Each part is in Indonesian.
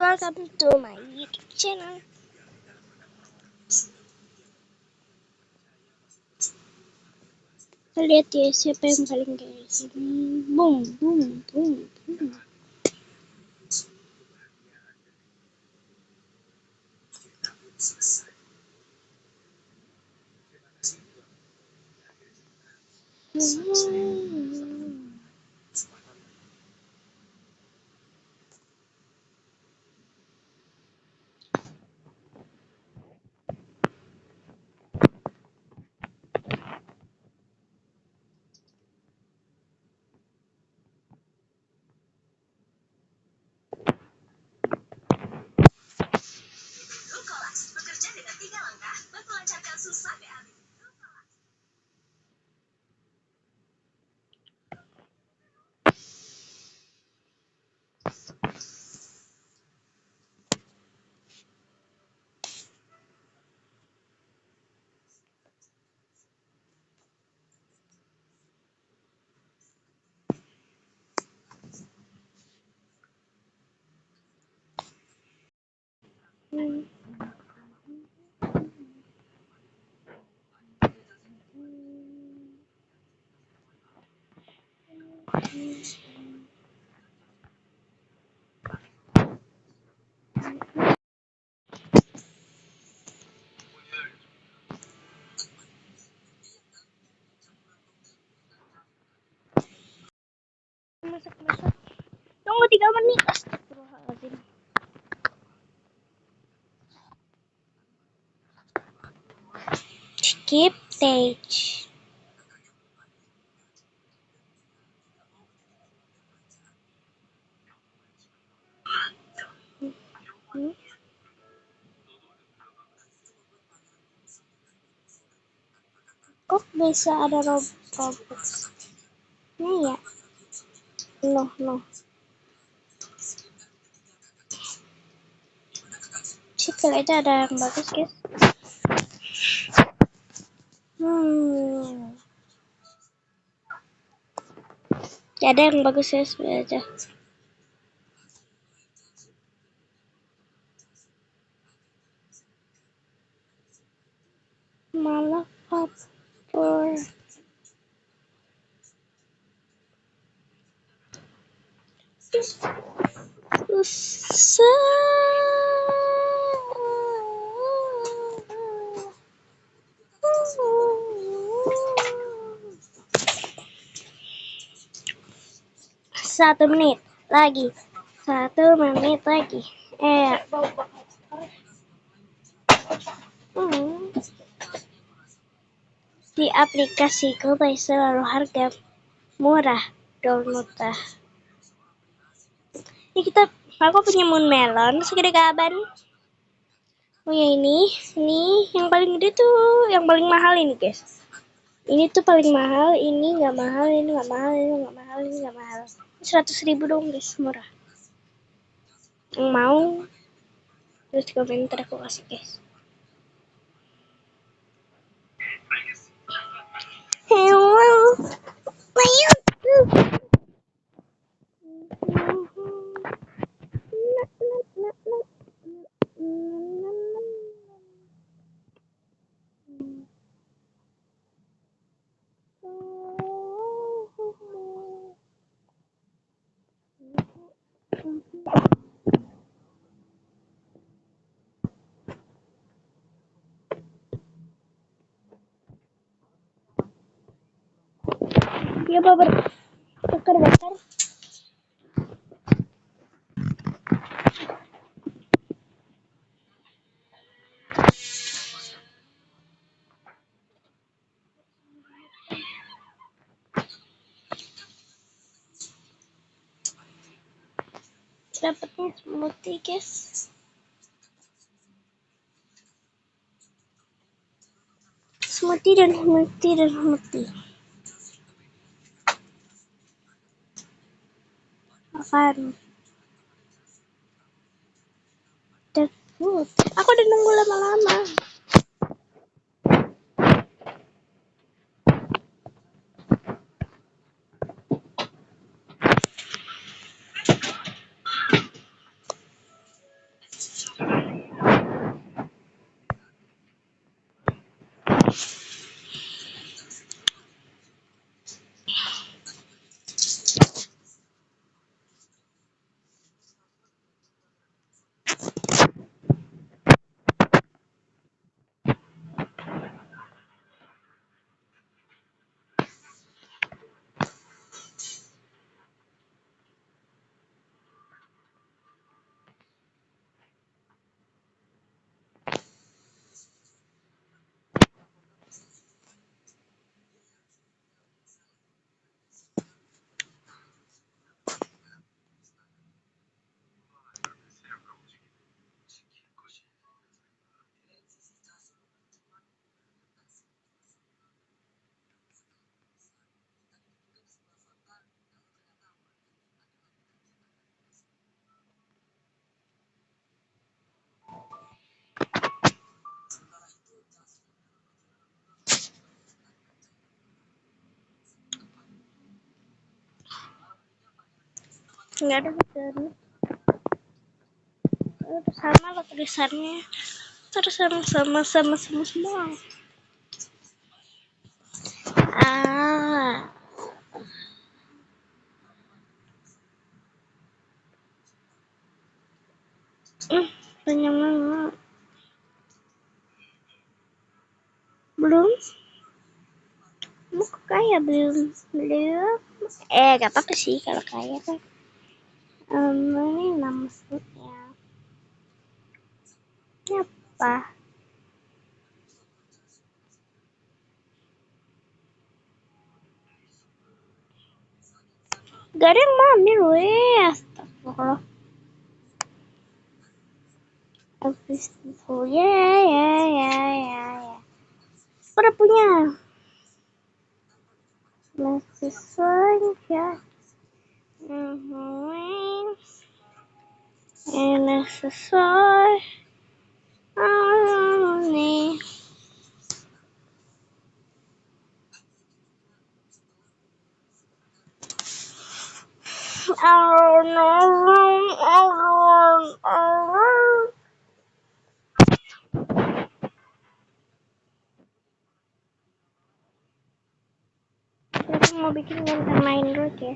welcome to my YouTube channel. Lihat ya siapa yang paling kayak sini. Boom, boom, boom, boom. Bekerja dengan 3 langkah melancarkan susah BAB. Masak. Tunggu 3 menit. Astagfirullahaladzim. Skip stage. Kok bisa ada Robux? Ini ya? No. Sih kalau itu ada yang bagus guys. Ya ada yang bagus ya sebenarnya aja. Malah kapur. Satu menit lagi. Di aplikasi GoPay selalu harga murah, download. Ini aku punya moon melon segede gaban. Oh ya ini yang paling gede tuh, yang paling mahal ini guys. Ini tuh paling mahal, ini nggak mahal, ini nggak mahal, ini nggak mahal, ini nggak mahal. 100.000 dong guys, murah. Yang mau terus komentar aku kasih guys. Hello, my YouTube. Ya bakar. Dapatnya smoothie guys. Smoothie dan smoothie. Makan. Dan food. Aku udah nunggu lama-lama. nggak ada tulisannya. Sama lo tulisannya. Terus sama semua. Ah. Banyak banget. Belum? Mau kaya belum? Gak apa-apa sih kalau kaya kan. Ini maksudnya. Ini apa? Gak ada yang mau ambil, astagfirullah. Ya. Udah punya. Masih saja. Ini sesuai. Nih. Aku mau bikin yang main dulu ya.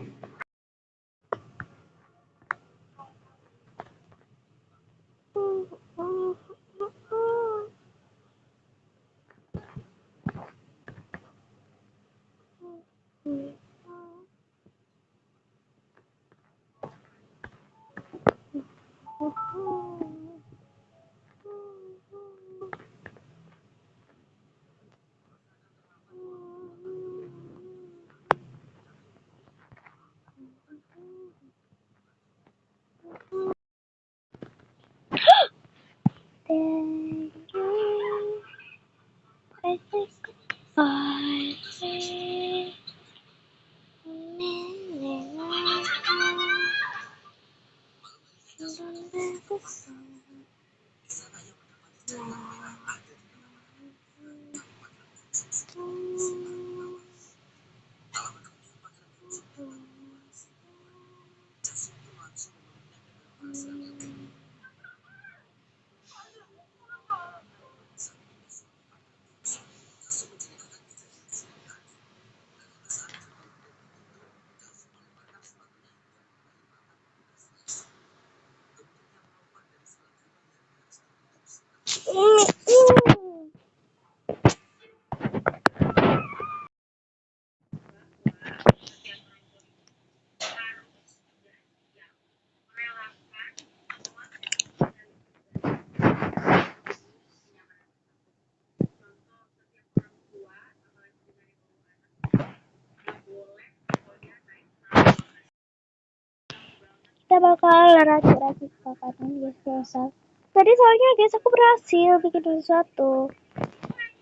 Kita bakal racik-racik makanan guys biasa. Tadi soalnya guys aku berhasil bikin sesuatu.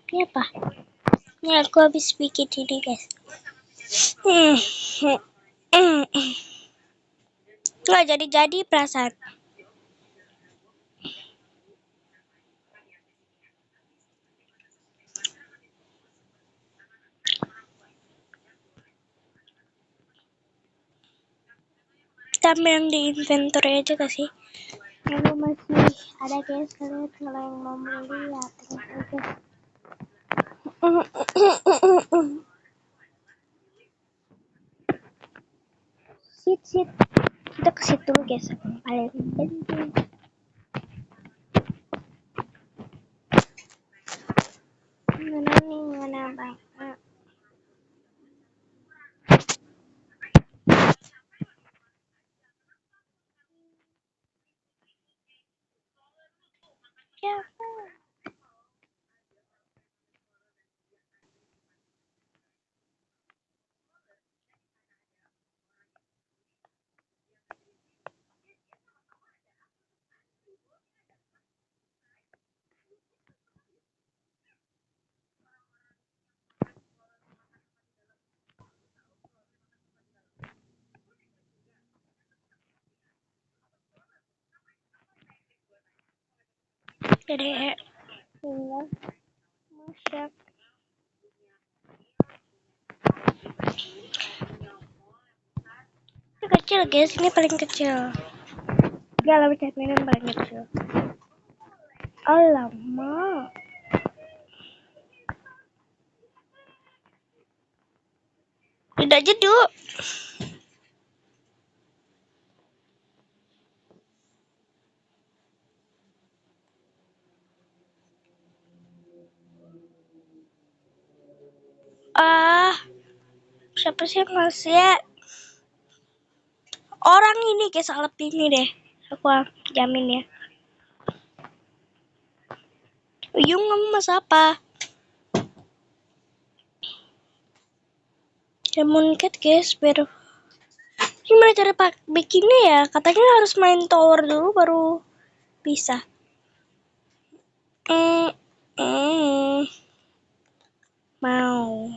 Ini apa? Ini aku habis bikin ini guys. Nggak jadi perasaan. Kita ambil yang di inventory aja gak sih? Lalu masih ada guys, kalian kalau yang mau beli ya tinggal aja. Sit. Kita ke situ guys, paling penting. Mana bang? Jadi tinggal masak. kecil guys, ini paling kecil. Gak lah, pecat mainan paling kecil. Alamak. Tidak jeduk. Siapa sih yang ngasih ya? Orang ini guys, alat ini deh. Aku jamin ya. Uyung, kamu masak apa? Lemon cat guys, baru. Gimana cara bikinnya ya? Katanya harus main tower dulu baru bisa. Mau.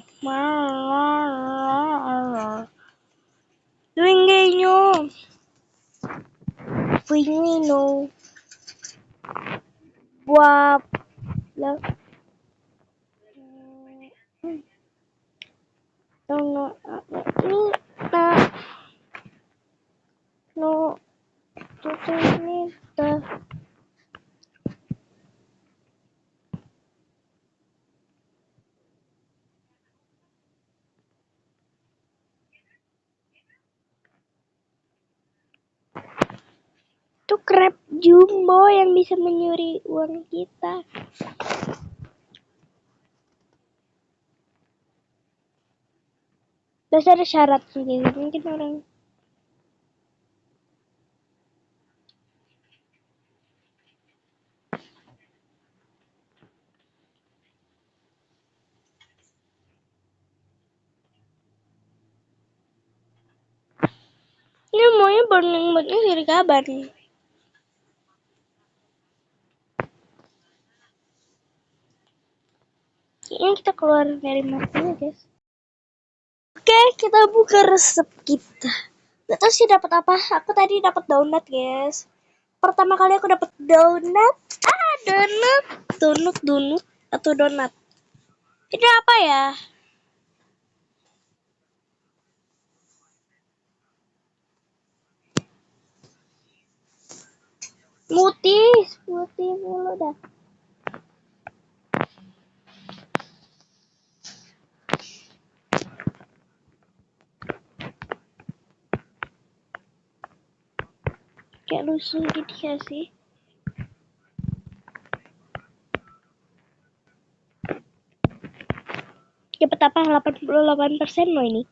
Wingenyo. Wingino. Wap. Lah. No. Itu crab jumbo yang bisa menyuri uang kita. Terus ada syarat sendiri mungkin orang. Ini maunya burning moodnya dari kapan? Kayaknya kita keluar dari map ini guys. Oke, kita buka resep kita. Gak tau sih dapat apa. Aku tadi dapat donat guys. Pertama kali aku dapat donat. Donut atau donat. Ini apa ya? Putih mulu dah. Kayak lusuh gitu ya sih. Dapat apa? 88% loh ini.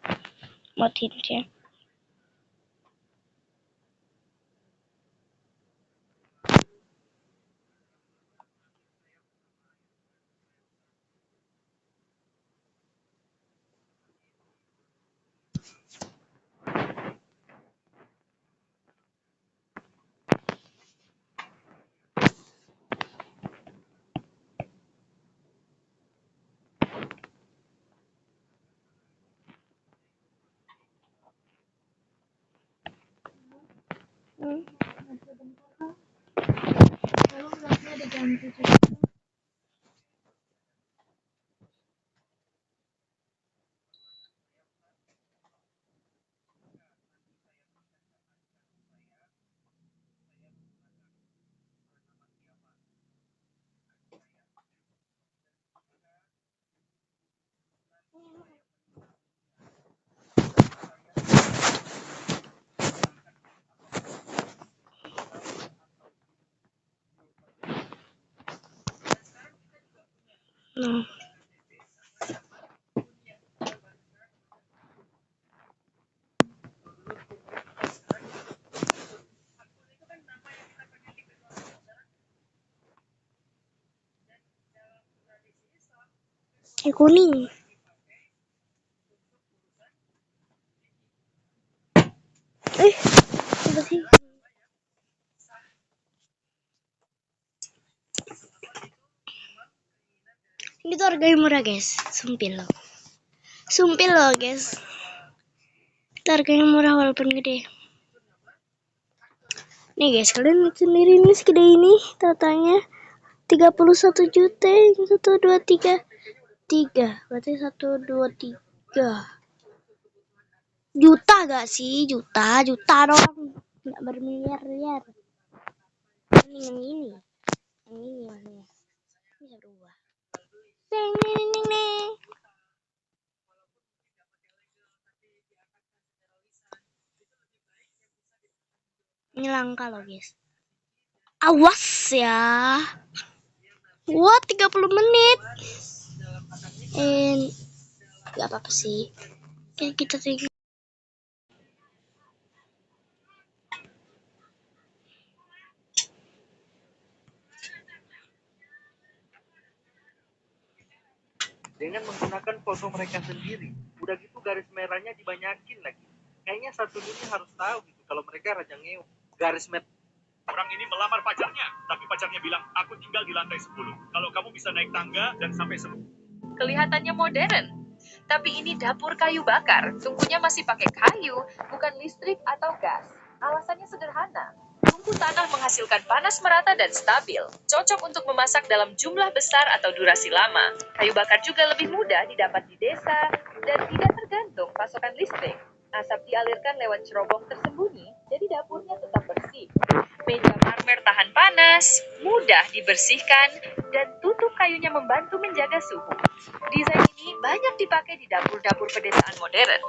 Motifnya. Yang kuning. Apa sih? Ini tuh harganya murah guys. Sumpil loh guys. Itu harganya murah walaupun gede. Nih guys, kalian lihat sendiri ini segede ini totalnya 31 juta. 1, 2, 3. Berarti 1, 2, 3. Juta gak sih? Juta dong. Nggak bermiliar-miliar. Ini. Yang ini maksudnya. Bisa berubah. Ding, ding, ding, ding. Ini langka loh guys. Awas ya. Wah 30 menit. Gak apa-apa sih. Kayak kita tinggal. Dengan menggunakan foto mereka sendiri. Udah gitu garis merahnya dibanyakin lagi. Kayaknya satu dunia harus tahu gitu kalau mereka raja ngeo. Garis merah. Orang ini melamar pacarnya, tapi pacarnya bilang, aku tinggal di lantai 10. Kalau kamu bisa naik tangga dan sampai 10. Kelihatannya modern. Tapi ini dapur kayu bakar, tungkunya masih pakai kayu, bukan listrik atau gas. Alasannya sederhana. Tungku tanah menghasilkan panas merata dan stabil, cocok untuk memasak dalam jumlah besar atau durasi lama. Kayu bakar juga lebih mudah didapat di desa dan tidak tergantung pasokan listrik. Asap dialirkan lewat cerobong tersembunyi, jadi dapurnya tetap bersih. Meja marmer tahan panas, mudah dibersihkan, dan tutup kayunya membantu menjaga suhu. Desain ini banyak dipakai di dapur-dapur pedesaan modern.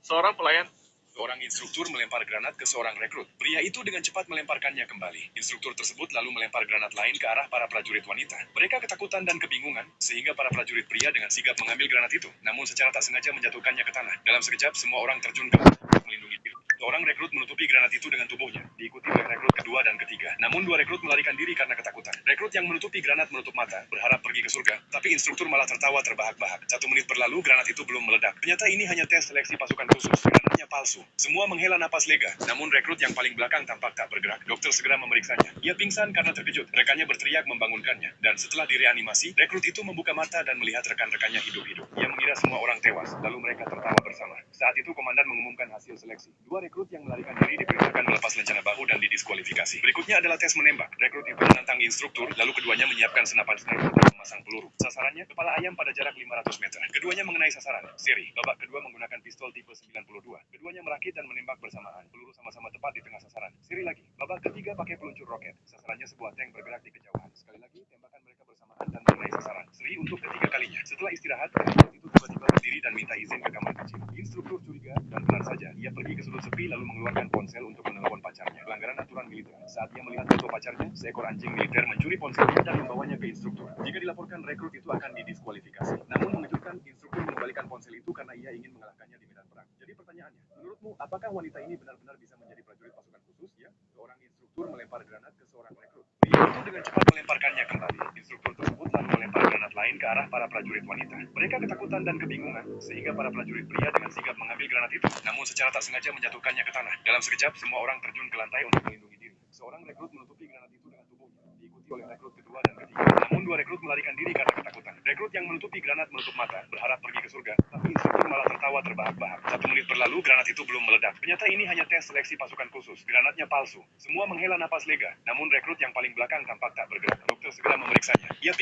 Seorang pelayan, seorang instruktur melempar granat ke seorang rekrut. Pria itu dengan cepat melemparkannya kembali. Instruktur tersebut lalu melempar granat lain ke arah para prajurit wanita. Mereka ketakutan dan kebingungan, sehingga para prajurit pria dengan sigap mengambil granat itu, namun secara tak sengaja menjatuhkannya ke tanah. Dalam sekejap, semua orang terjun ke untuk melindungi diri. Seorang rekrut menutupi granat itu dengan tubuhnya, diikuti oleh rekrut kedua dan ketiga. Namun dua rekrut melarikan diri karena ketakutan. Rekrut yang menutupi granat menutup mata, berharap pergi ke surga, tapi instruktur malah tertawa terbahak-bahak. 1 menit berlalu, granat itu belum meledak. Ternyata ini hanya tes seleksi pasukan khusus. Granatnya palsu. Semua menghela napas lega, namun rekrut yang paling belakang tampak tak bergerak. Dokter segera memeriksanya. Ia pingsan karena terkejut. Rekannya berteriak membangunkannya. Dan setelah direanimasi, rekrut itu membuka mata dan melihat rekan-rekannya hidup-hidup. Ia mengira semua orang tewas, lalu mereka tertawa bersama. Saat itu komandan mengumumkan hasil seleksi. Dua rekrut yang melarikan diri diperintahkan melepas lencana bahu dan didiskualifikasi. Berikutnya adalah tes menembak. Rekrut itu menantang instruktur, lalu keduanya menyiapkan senapan sniper dan memasang peluru. Sasarannya kepala ayam pada jarak 500 meter. Keduanya mengenai sasaran. Seri, babak kedua menggunakan pistol tipe 92. Keduanya merakit dan menembak bersamaan. Peluru sama-sama tepat di tengah sasaran. Seri lagi. Babak ketiga pakai peluncur roket. Sasarannya sebuah tank bergerak di kejauhan. Sekali lagi, tembakan mereka bersamaan dan mengenai sasaran. Seri untuk ketiga kalinya. Setelah istirahat, rekrut itu tiba-tiba berdiri dan minta izin ke kamar kecil. Instruktur curiga, dan benar saja, ia pergi ke sudut sepi lalu mengeluarkan ponsel untuk menelepon pacarnya. Pelanggaran aturan militer. Saat ia melihat foto pacarnya, seekor anjing militer mencuri ponselnya dan membawanya ke instruktur. Jika dilaporkan, rekrut itu akan didiskualifikasi. Namun mengejutkan, instruktur mengembalikan ponsel itu karena ia ingin mengalahkannya di medan perang. Jadi pertanyaannya, menurutmu apakah wanita ini benar-benar bisa menjadi prajurit pasukan khusus? Ya, seorang instruktur melempar granat ke seorang rekrut. Pria itu dengan cepat melemparkannya kembali. Instruktur tersebut lalu melempar granat lain ke arah para prajurit wanita. Mereka ketakutan dan kebingungan, sehingga para prajurit pria dengan sigap mengambil granat itu, namun secara tak sengaja menjatuhkannya ke tanah. Dalam sekejap, semua orang terjun ke lantai untuk melindungi diri. Seorang rekrut menutupi granat itu dengan tubuhnya, diikuti oleh rekrut kedua dan ketiga. Namun dua rekrut melarikan diri karena ketakutan. Rekrut yang menutupi granat menutup mata, berharap pergi ke surga, tapi instruktur malah tertawa terbahak-bahak. 1 menit berlalu, granat itu belum meledak. Ternyata ini hanya tes seleksi pasukan khusus. Granatnya palsu. Semua menghela napas lega, namun rekrut yang paling belakang tampak tak bergerak. Dokter segera memeriksanya. Ia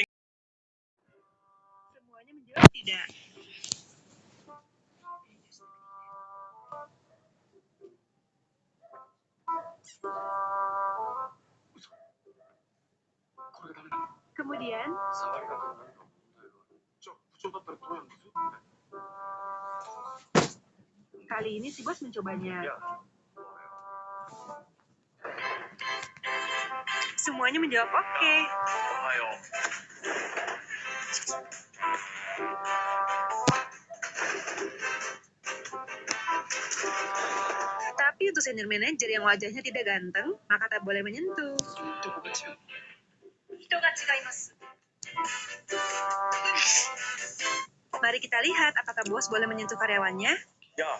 Semuanya menjawab tidak. Kemudian, kali ini si bos mencobanya. Semuanya menjawab oke. Tapi untuk senior manager yang wajahnya tidak ganteng, maka tak boleh menyentuh. Mari kita lihat apakah bos boleh menyentuh karyawannya. Ya,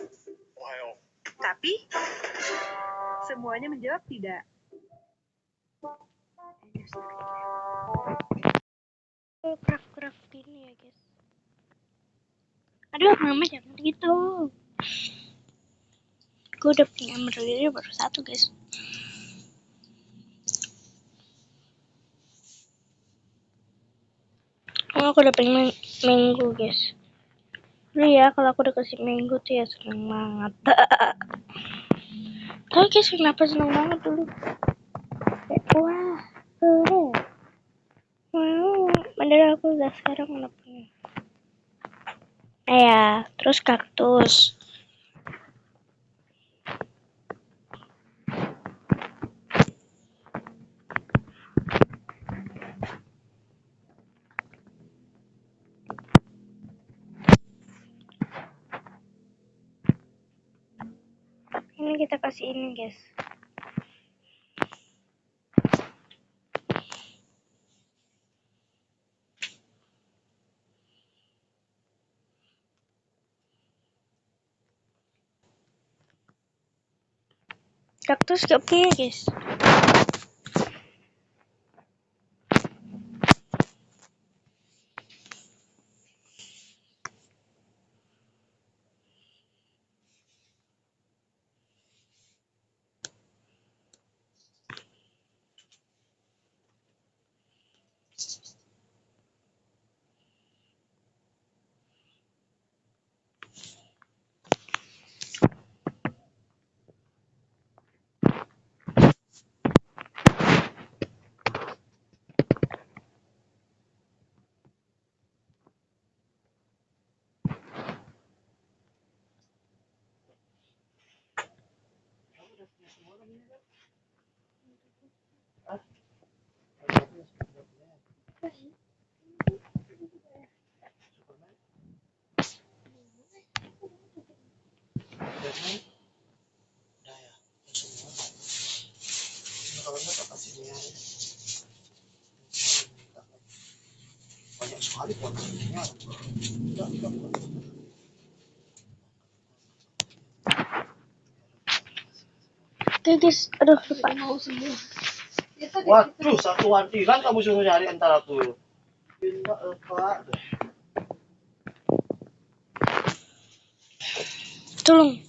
Tapi semuanya menjawab tidak. Gerak-gerak gini ya guys. Aduh mama jangan gitu. Gue udah punya emerald baru satu guys. Aku udah pengen mango guys. Dulu ya kalau aku dikasih mango tuh ya seneng banget. Tapi guys kenapa seneng banget dulu? Kayak, wah, keren. Padahal aku udah sekarang udah punya. Ya, terus kaktus. Ini kita kasih ini guys. Kaktus gak punya guys. Oke guys, aduh lupa. Waduh, satu wantilan kamu suruh nyari entar aku. Pindah Pak. Tolong.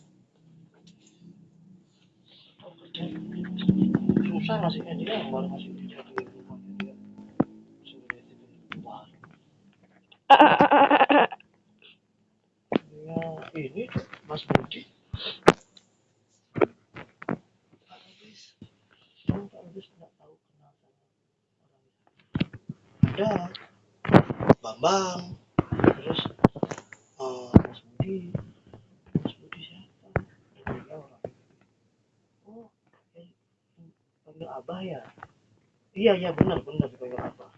Susah ngasihnya dia, yang baru ngasih dia di rumahnya dia. Suruh dia tidur di luar. Ya, ini Mas Budi. Pak Agus nggak tahu kenal sama orang. Ada Bambang, terus Mas Budi. Mas Budi siapa? Dia orang. Oh, panggil Abah ya? Iya benar dipanggil Abah.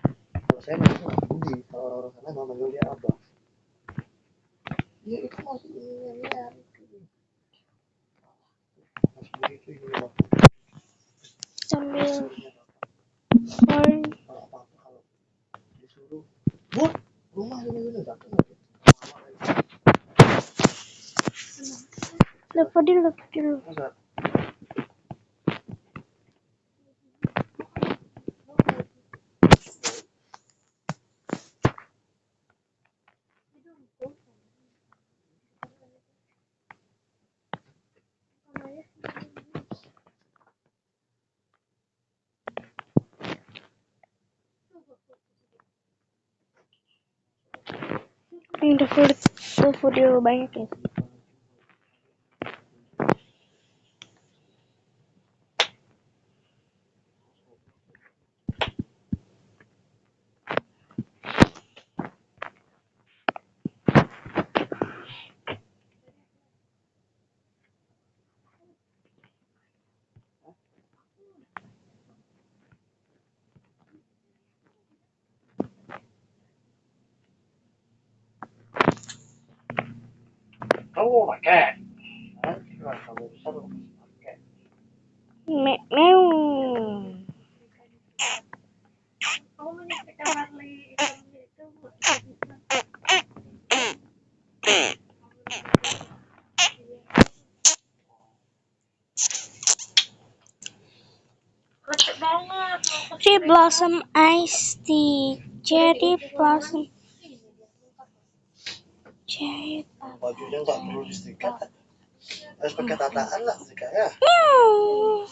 Kalau saya manggil Mas Budi, kalau orang-orang sana mau manggil dia Abah. Ya itu masih ini ya. Mas Budi itu ini Bapak. Sambil Suruhnya Bapak. horn. Kalau apa-apa kalau disuruh, Bud, rumah ini datang lagi. Lupa dulu. Masa? Ini udah video banyak guys. Kamu pakai? Hah? Kamu bisa lu pakai? Meow. Cherry blossom iced tea. Cherry blossom. Cherry blossom. Bajunya nggak perlu disetrika, harus pakai tataan lah setrikanya. Meow.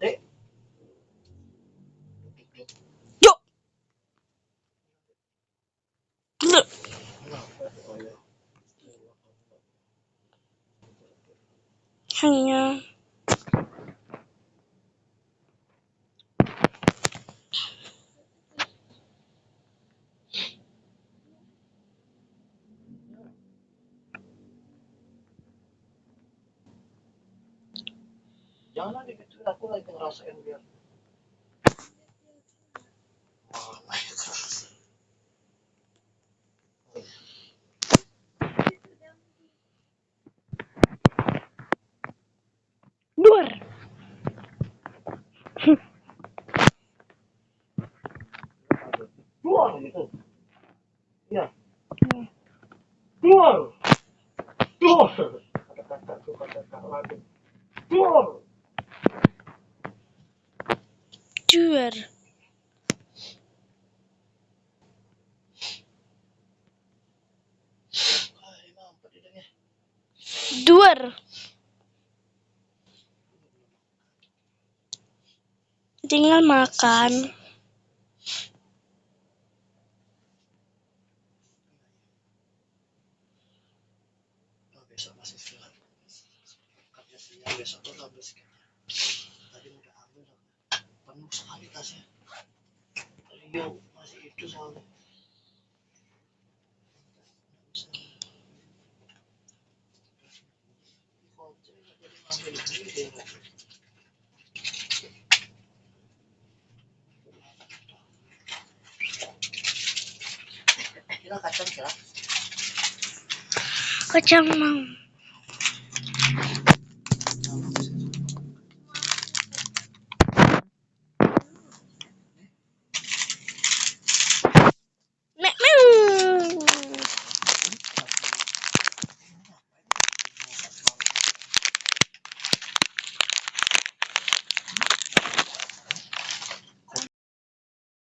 Dek, Yuk. Iya. Jangan digituin, aku lagi ngerasain biar. Oh my god. Duar. Keluar gitu. Iya. Keluar. Keluar. Kata-kata tuh kata-kata lagi. Keluar. Duar. Ay, mampet hidungnya. Duar. Tinggal makan. Oh, besok masih silat. Katanya siang besok tuh ambil sikatnya. Tadi udah ambil penuh sekali tasnya. Rio masih itu soalnya. Nggak bisa. Kocek, jadi ngambil gede lagi. Kira kacang kira. Kacang mau.